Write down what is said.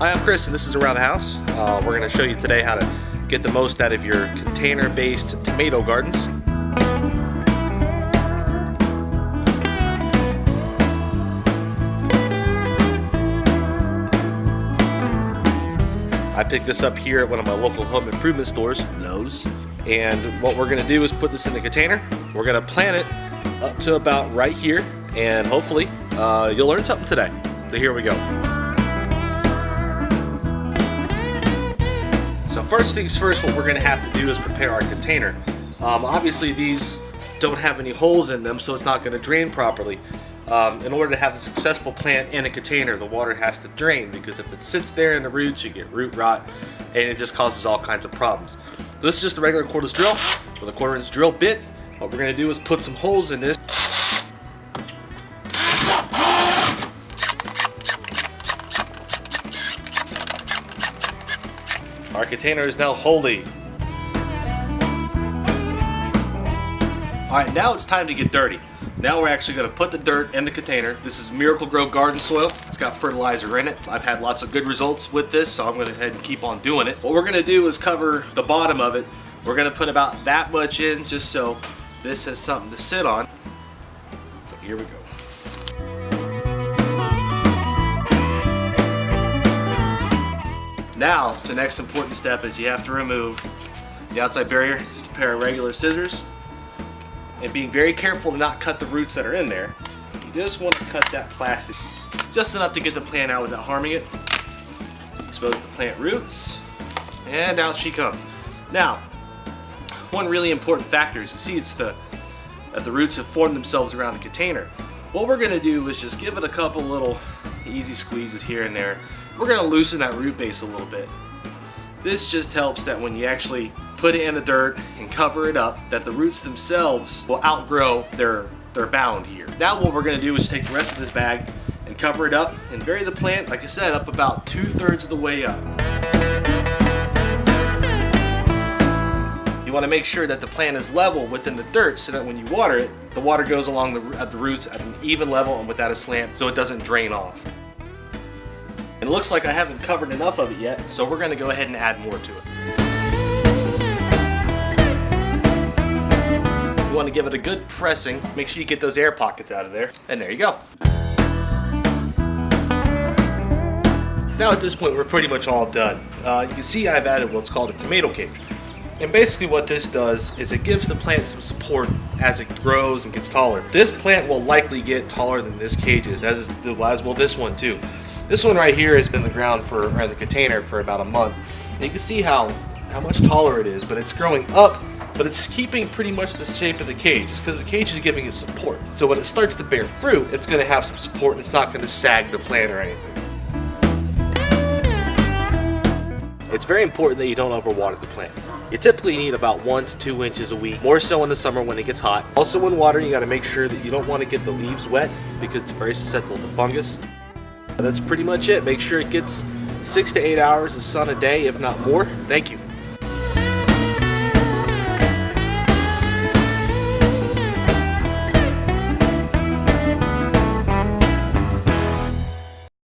Hi, I'm Chris and this is Around the House. We're going to show you today how to get the most out of your container-based tomato gardens. I picked this up here at one of my local home improvement stores, Lowe's. And what we're going to do is put this in the container. We're going to plant it up to about right here, and hopefully you'll learn something today. So here we go. So first things first, what we're going to have to do is prepare our container. Obviously these don't have any holes in them, so it's not going to drain properly. In order to have a successful plant in a container, the water has to drain, because if it sits there in the roots, you get root rot and it just causes all kinds of problems. So this is just a regular cordless drill with a 1/4 inch drill bit. What we're going to do is put some holes in this. Our container is now holy. Alright, now it's time to get dirty. Now we're actually going to put the dirt in the container. This is Miracle-Gro garden soil. It's got fertilizer in it. I've had lots of good results with this, so I'm going to go ahead and keep on doing it. What we're going to do is cover the bottom of it. We're going to put about that much in, just so this has something to sit on. So here we go. Now, the next important step is you have to remove the outside barrier. Just a pair of regular scissors. And being very careful to not cut the roots that are in there. You just want to cut that plastic just enough to get the plant out without harming it. Expose the plant roots, and out she comes. Now, one really important factor is you see that the roots have formed themselves around the container. What we're going to do is just give it a couple little easy squeezes here and there. We're going to loosen that root base a little bit. This just helps that when you actually put it in the dirt and cover it up, that the roots themselves will outgrow their bound here. Now what we're going to do is take the rest of this bag and cover it up and bury the plant, like I said, up about 2/3 of the way up. You want to make sure that the plant is level within the dirt, so that when you water it, the water goes along the roots at an even level and without a slant, so it doesn't drain off. And it looks like I haven't covered enough of it yet, so we're going to go ahead and add more to it. You want to give it a good pressing. Make sure you get those air pockets out of there. And there you go. Now at this point we're pretty much all done. You can see I've added what's called a tomato cage. And basically what this does is it gives the plant some support as it grows and gets taller. This plant will likely get taller than this cage is, as will this one too. This one right here has been in the container for about a month. And you can see how much taller it is, but it's growing up, but it's keeping pretty much the shape of the cage. It's because the cage is giving it support. So when it starts to bear fruit, it's going to have some support and it's not going to sag the plant or anything. It's very important that you don't overwater the plant. You typically need about 1 to 2 inches a week, more so in the summer when it gets hot. Also when watering, you got to make sure that you don't want to get the leaves wet, because it's very susceptible to fungus. That's pretty much it. Make sure it gets 6 to 8 hours of sun a day, if not more. Thank you.